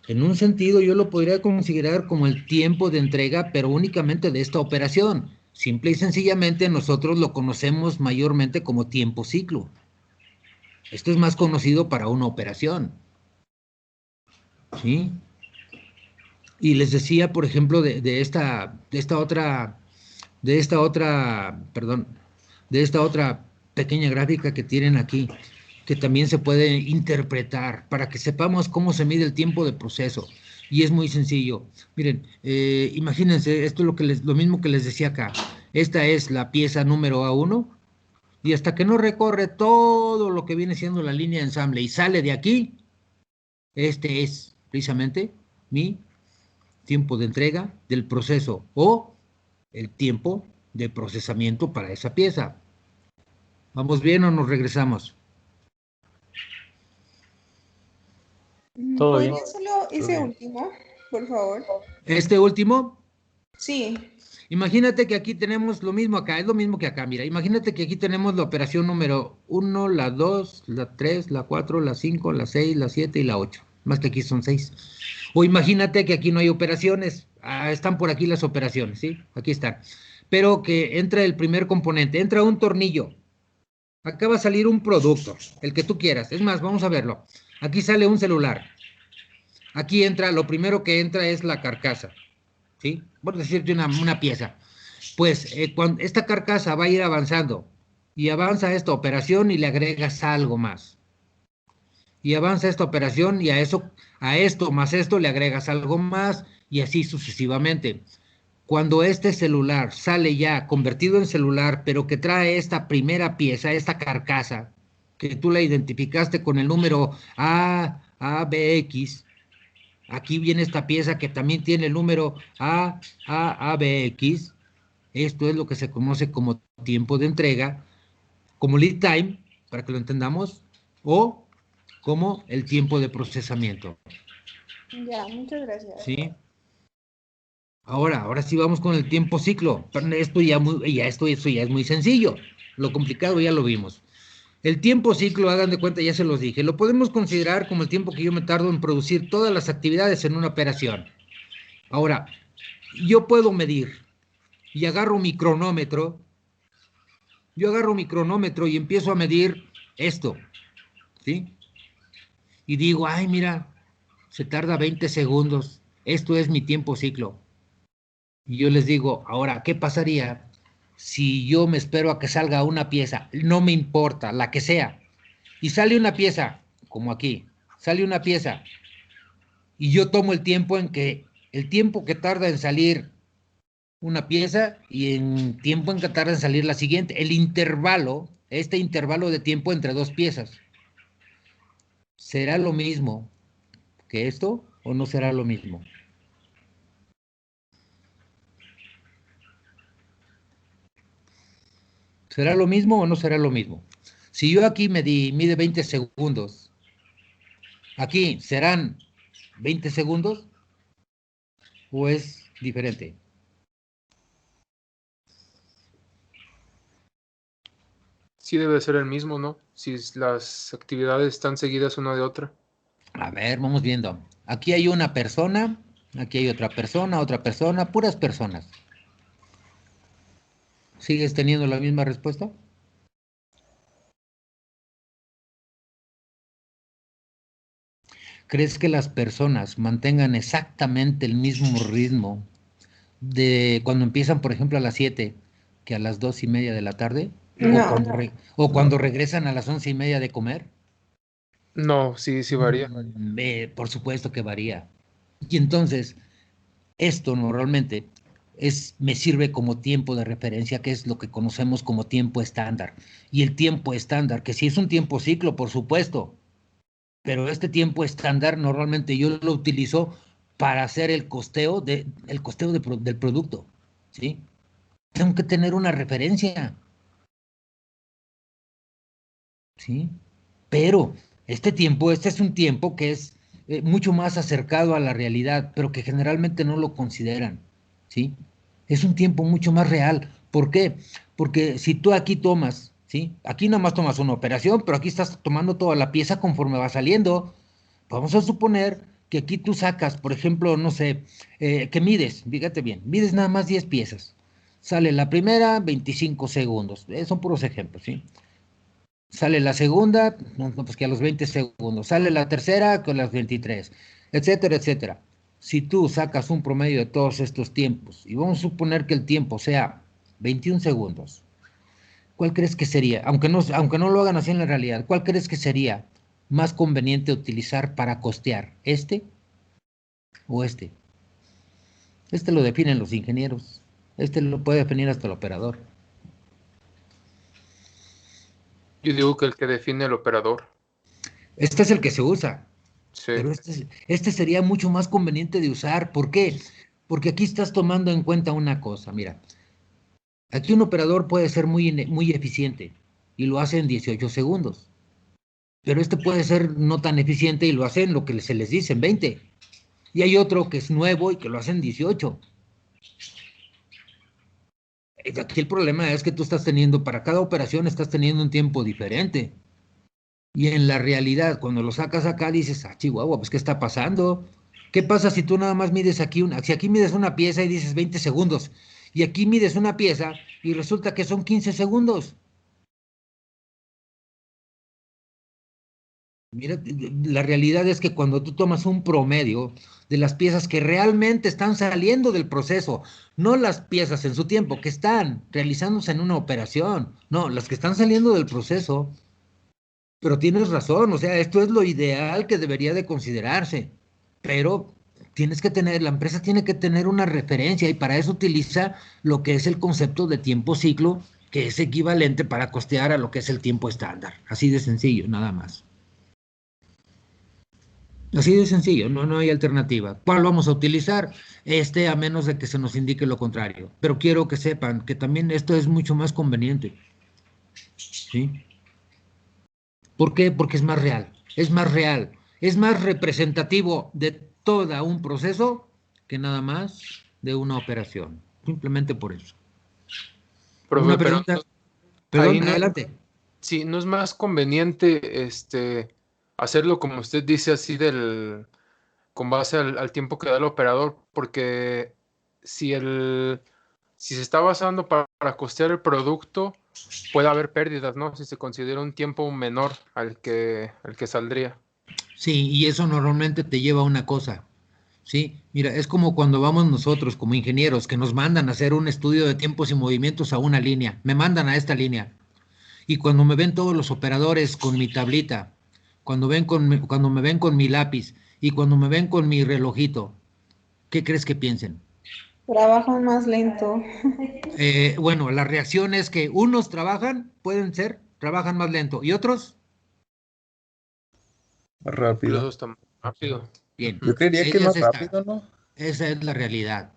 en un sentido yo lo podría considerar como el tiempo de entrega, pero únicamente de esta operación. Simple y sencillamente nosotros lo conocemos mayormente como tiempo ciclo. Esto es más conocido para una operación. ¿Sí? Y les decía, por ejemplo, de esta otra de esta otra, perdón, de esta otra pequeña gráfica que tienen aquí, que también se puede interpretar para que sepamos cómo se mide el tiempo de proceso. Y es muy sencillo. Miren, imagínense, esto es lo mismo que les decía acá. Esta es la pieza número A1, y hasta que no recorre todo lo que viene siendo la línea de ensamble y sale de aquí, este es precisamente mi tiempo de entrega del proceso o el tiempo de procesamiento para esa pieza. ¿Vamos bien o nos regresamos? Todo bien. ¿Podría solo ese bien. último, por favor? Este último, Sí. imagínate que aquí tenemos lo mismo acá, es lo mismo que acá, mira, imagínate que aquí tenemos la operación número 1, la 2, la 3, la 4, la 5, la 6, la 7 y la 8, más que aquí son 6. O imagínate que aquí no hay operaciones, están por aquí las operaciones, ¿sí? Aquí están. Pero que entra el primer componente, entra un tornillo, acá va a salir un producto, el que tú quieras, es más, vamos a verlo. Aquí sale un celular, aquí entra, lo primero que entra es la carcasa. ¿Sí? Por decirte una pieza. Pues cuando esta carcasa va a ir avanzando y avanza esta operación y le agregas algo más. Y avanza esta operación y a esto más esto le agregas algo más y así sucesivamente. Cuando este celular sale ya convertido en celular, pero que trae esta primera pieza, esta carcasa, que tú la identificaste con el número ABX, aquí viene esta pieza que también tiene el número AABX. Esto es lo que se conoce como tiempo de entrega, como lead time, para que lo entendamos, o como el tiempo de procesamiento. Ya, muchas gracias. ¿Sí? Ahora sí vamos con el tiempo ciclo. Esto ya es muy sencillo. Lo complicado ya lo vimos. El tiempo ciclo, hagan de cuenta, ya se los dije, lo podemos considerar como el tiempo que yo me tardo en producir todas las actividades en una operación. Ahora, yo puedo medir y agarro mi cronómetro, y empiezo a medir esto, ¿sí? Y digo, ay, mira, se tarda 20 segundos, esto es mi tiempo ciclo. Y yo les digo, ahora, ¿qué pasaría si yo me espero a que salga una pieza? No me importa, la que sea. Y sale una pieza, como aquí, sale una pieza, y yo tomo el tiempo que tarda en salir una pieza y en tiempo en que tarda en salir la siguiente, este intervalo de tiempo entre dos piezas. ¿Será lo mismo que esto o no será lo mismo? ¿Será lo mismo o no será lo mismo? Si yo aquí mide 20 segundos, aquí serán 20 segundos o es diferente. Sí debe ser el mismo, ¿no? Si las actividades están seguidas una de otra. A ver, vamos viendo. Aquí hay una persona, aquí hay otra persona, puras personas. ¿Sigues teniendo la misma respuesta? ¿Crees que las personas mantengan exactamente el mismo ritmo de cuando empiezan, por ejemplo, a las 7 que a las 2:30 de la tarde? No. ¿O cuando regresan a las 11:30 de comer? No, sí varía. Por supuesto que varía. Y entonces, esto normalmente me sirve como tiempo de referencia, que es lo que conocemos como tiempo estándar. Y el tiempo estándar, que sí es un tiempo ciclo, por supuesto, pero este tiempo estándar normalmente yo lo utilizo para hacer el costeo del producto, ¿sí? Tengo que tener una referencia, ¿sí? Pero este es un tiempo que es mucho más acercado a la realidad, pero que generalmente no lo consideran, ¿sí? Es un tiempo mucho más real. ¿Por qué? Porque si tú aquí tomas, ¿sí? Aquí nada más tomas una operación, pero aquí estás tomando toda la pieza conforme va saliendo. Vamos a suponer que aquí tú sacas, por ejemplo, no sé, que mides, fíjate bien, mides nada más 10 piezas. Sale la primera, 25 segundos. Son puros ejemplos, ¿sí? Sale la segunda, pues que a los 20 segundos. Sale la tercera con las 23, etcétera, etcétera. Si tú sacas un promedio de todos estos tiempos, y vamos a suponer que el tiempo sea 21 segundos. ¿Cuál crees que sería, aunque no lo hagan así en la realidad, cuál crees que sería más conveniente utilizar para costear? ¿Este o este? Este lo definen los ingenieros. Este lo puede definir hasta el operador. Yo digo que el que define el operador. Este es el que se usa, Sí. pero este sería mucho más conveniente de usar. ¿Por qué? Porque aquí estás tomando en cuenta una cosa. Mira, aquí un operador puede ser muy eficiente y lo hace en 18 segundos. Pero este puede ser no tan eficiente y lo hace en lo que se les dice, en 20. Y hay otro que es nuevo y que lo hace en 18. Aquí el problema es que tú estás teniendo, para cada operación estás teniendo un tiempo diferente. Y en la realidad, cuando lo sacas acá, dices, ah, chihuahua, pues ¿qué está pasando? ¿Qué pasa si tú nada más mides aquí si aquí mides una pieza y dices 20 segundos, y aquí mides una pieza y resulta que son 15 segundos? Mira, la realidad es que cuando tú tomas un promedio de las piezas que realmente están saliendo del proceso, no las piezas en su tiempo que están realizándose en una operación, no, las que están saliendo del proceso. Pero tienes razón, o sea, esto es lo ideal que debería de considerarse, pero la empresa tiene que tener una referencia y para eso utiliza lo que es el concepto de tiempo ciclo, que es equivalente para costear a lo que es el tiempo estándar. Así de sencillo, nada más. Así de sencillo, no hay alternativa. ¿Cuál vamos a utilizar? A menos de que se nos indique lo contrario. Pero quiero que sepan que también esto es mucho más conveniente. ¿Sí? ¿Por qué? Porque es más real, es más representativo de todo un proceso que nada más de una operación. Simplemente por eso. Profe, Una pero pregunta. ahí Perdón, no, adelante. sí, no es más conveniente hacerlo como usted dice, así con base al tiempo que da el operador, porque si si se está basando para costear el producto, puede haber pérdidas, ¿no? Si se considera un tiempo menor al que saldría. Sí, y eso normalmente te lleva a una cosa. Sí, mira, es como cuando vamos nosotros como ingenieros que nos mandan a hacer un estudio de tiempos y movimientos a una línea. Me mandan a esta línea. Y cuando me ven todos los operadores con mi tablita, cuando me ven con mi lápiz y cuando me ven con mi relojito, ¿qué crees que piensen? Trabajan más lento. Bueno, la reacción es que unos trabajan más lento y otros, Más Los rápido. dos tan rápido. bien. Yo creería que es más rápido, ¿no? Esa es la realidad.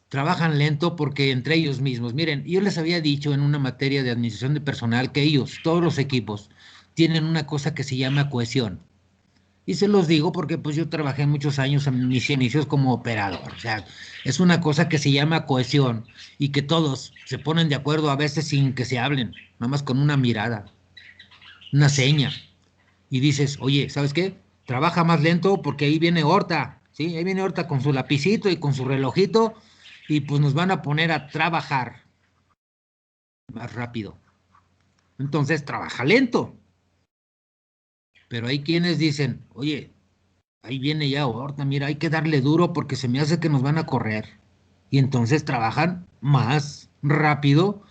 Trabajan lento porque entre ellos mismos, miren, yo les había dicho en una materia de administración de personal que ellos, todos los equipos, tienen una cosa que se llama cohesión. Y se los digo porque pues yo trabajé muchos años en mis inicios como operador. O sea, es una cosa que se llama cohesión y que todos se ponen de acuerdo a veces sin que se hablen, nada más con una mirada, una seña. Y dices, oye, ¿sabes qué? Trabaja más lento porque ahí viene Horta, ¿sí? Ahí viene Horta con su lapicito y con su relojito y pues nos van a poner a trabajar más rápido. Entonces, trabaja lento. Pero hay quienes dicen, oye, ahí viene ya Horta, mira, hay que darle duro porque se me hace que nos van a correr. Y entonces trabajan más rápido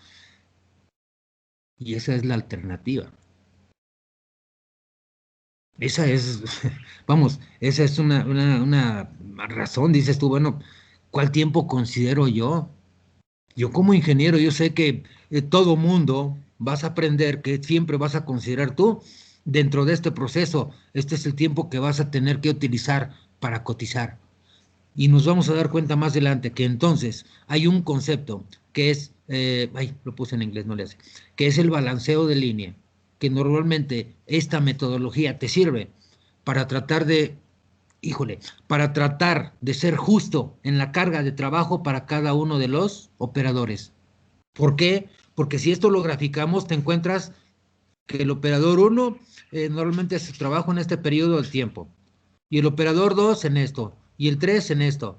y esa es la alternativa. Esa es, vamos, esa es una razón, dices tú, bueno, ¿cuál tiempo considero yo? Yo como ingeniero, yo sé que todo mundo vas a aprender que siempre vas a considerar tú dentro de este proceso, este es el tiempo que vas a tener que utilizar para cotizar. Y nos vamos a dar cuenta más adelante que entonces hay un concepto que es, lo puse en inglés, no le hace, que es el balanceo de línea, que normalmente esta metodología te sirve para tratar para tratar de ser justo en la carga de trabajo para cada uno de los operadores. ¿Por qué? Porque si esto lo graficamos, te encuentras que el operador 1 normalmente hace su trabajo en este periodo del tiempo, y el operador 2 en esto, y el 3 en esto,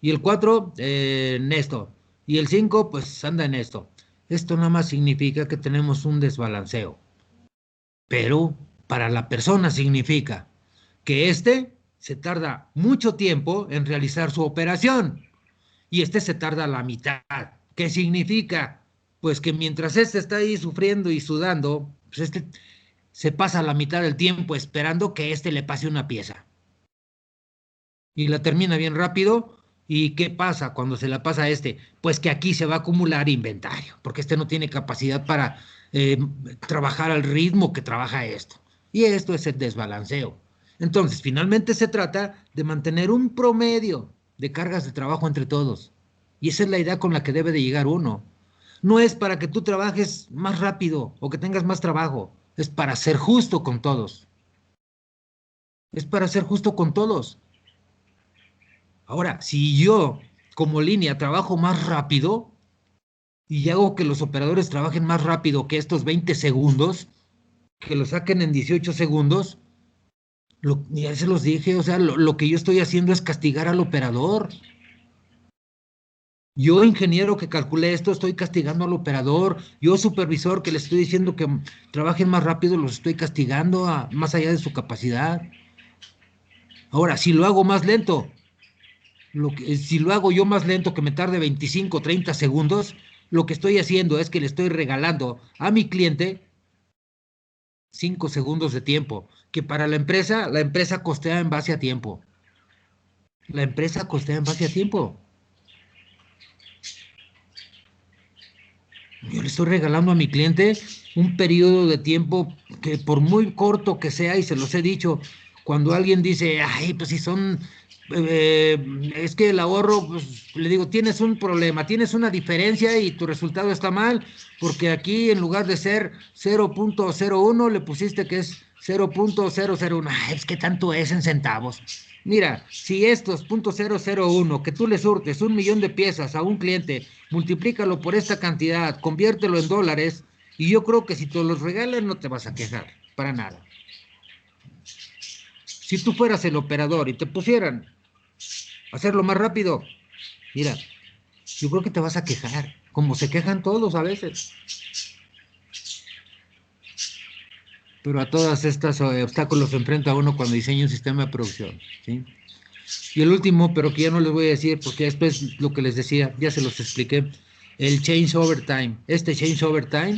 y el 4 en esto, y el 5 pues anda en esto. Esto nada más significa que tenemos un desbalanceo, pero para la persona significa que se tarda mucho tiempo en realizar su operación y se tarda la mitad. ¿Qué significa? Pues que mientras este está ahí sufriendo y sudando, pues este se pasa la mitad del tiempo esperando que este le pase una pieza. Y la termina bien rápido. ¿Y qué pasa cuando se la pasa a este? Pues que aquí se va a acumular inventario, porque este no tiene capacidad para trabajar al ritmo que trabaja esto. Y esto es el desbalanceo. Entonces, finalmente se trata de mantener un promedio de cargas de trabajo entre todos. Y esa es la idea con la que debe de llegar uno. No es para que tú trabajes más rápido o que tengas más trabajo, es para ser justo con todos. Es para ser justo con todos. Ahora, si yo como línea trabajo más rápido y hago que los operadores trabajen más rápido que estos 20 segundos, que lo saquen en 18 segundos, ya se los dije, o sea, lo que yo estoy haciendo es castigar al operador. Yo, ingeniero que calculé esto, estoy castigando al operador. Yo, supervisor que le estoy diciendo que trabajen más rápido, los estoy castigando más allá de su capacidad. Ahora, si lo hago más lento, si lo hago yo más lento, que me tarde 25, 30 segundos, lo que estoy haciendo es que le estoy regalando a mi cliente 5 segundos de tiempo, que para la empresa costea en base a tiempo. La empresa costea en base a tiempo. Yo le estoy regalando a mi cliente un periodo de tiempo que por muy corto que sea, y se los he dicho, cuando alguien dice, ay, pues si son, es que el ahorro, pues le digo, tienes un problema, tienes una diferencia y tu resultado está mal, porque aquí en lugar de ser 0.01 le pusiste que es 0.001. Ay, es que tanto es en centavos. Mira, si estos .001 que tú le surtes 1 millón de piezas a un cliente, multiplícalo por esta cantidad, conviértelo en dólares, y yo creo que si te los regalan no te vas a quejar, para nada. Si tú fueras el operador y te pusieran a hacerlo más rápido, mira, yo creo que te vas a quejar, como se quejan todos a veces. Pero a todas estas obstáculos se enfrenta uno cuando diseña un sistema de producción, ¿sí? Y el último, pero que ya no les voy a decir, porque esto es lo que les decía, ya se los expliqué, el change over time. El change over time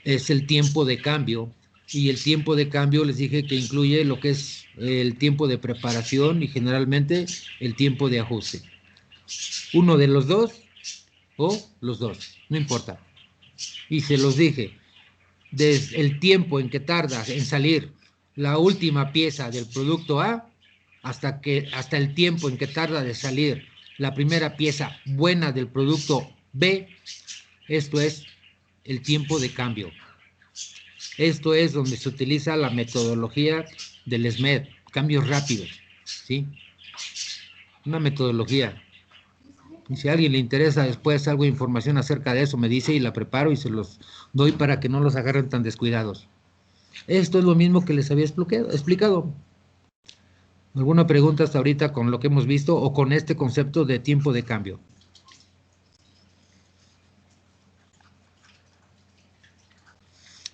es el tiempo de cambio, y el tiempo de cambio les dije que incluye lo que es el tiempo de preparación y generalmente el tiempo de ajuste. Uno de los dos o los dos, no importa. Y se los dije, desde el tiempo en que tarda en salir la última pieza del producto A hasta el tiempo en que tarda de salir la primera pieza buena del producto B, esto es el tiempo de cambio. Esto es donde se utiliza la metodología del SMED, cambios rápidos, ¿sí? Una metodología. Y si a alguien le interesa después algo de información acerca de eso, me dice y la preparo y se los doy para que no los agarren tan descuidados. Esto es lo mismo que les había explicado. ¿Alguna pregunta hasta ahorita con lo que hemos visto o con este concepto de tiempo de cambio?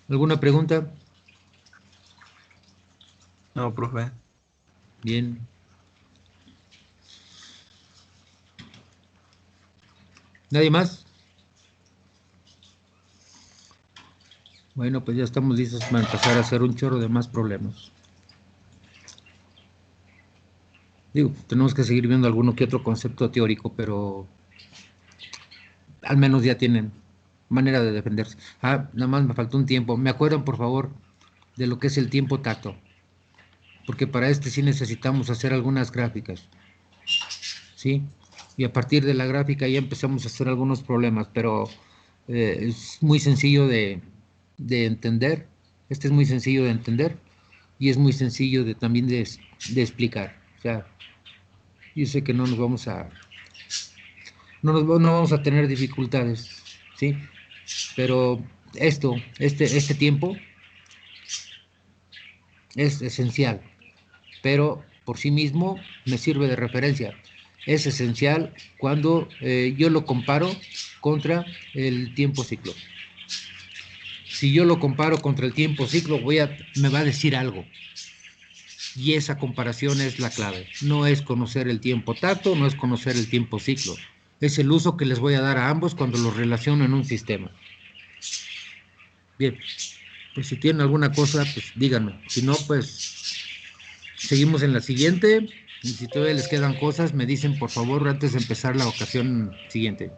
¿Alguna pregunta? No, profe. Bien. ¿Nadie más? Bueno, pues ya estamos listos para empezar a hacer un chorro de más problemas. Digo, tenemos que seguir viendo alguno que otro concepto teórico, pero al menos ya tienen manera de defenderse. Nada más me faltó un tiempo. ¿Me acuerdan, por favor, de lo que es el tiempo tacto? Porque para este sí necesitamos hacer algunas gráficas, ¿sí? Y a partir de la gráfica ya empezamos a hacer algunos problemas, pero es muy sencillo de entender. Este es muy sencillo de entender y es muy sencillo también de explicar. O sea, yo sé que no vamos a tener dificultades, ¿sí? Pero este tiempo es esencial, pero por sí mismo me sirve de referencia. Es esencial cuando yo lo comparo contra el tiempo ciclo. Si yo lo comparo contra el tiempo ciclo, me va a decir algo. Y esa comparación es la clave. No es conocer el tiempo tacto, no es conocer el tiempo ciclo. Es el uso que les voy a dar a ambos cuando los relaciono en un sistema. Bien, pues si tienen alguna cosa, pues díganme. Si no, pues seguimos en la siguiente. Y si todavía les quedan cosas, me dicen por favor antes de empezar la ocasión siguiente.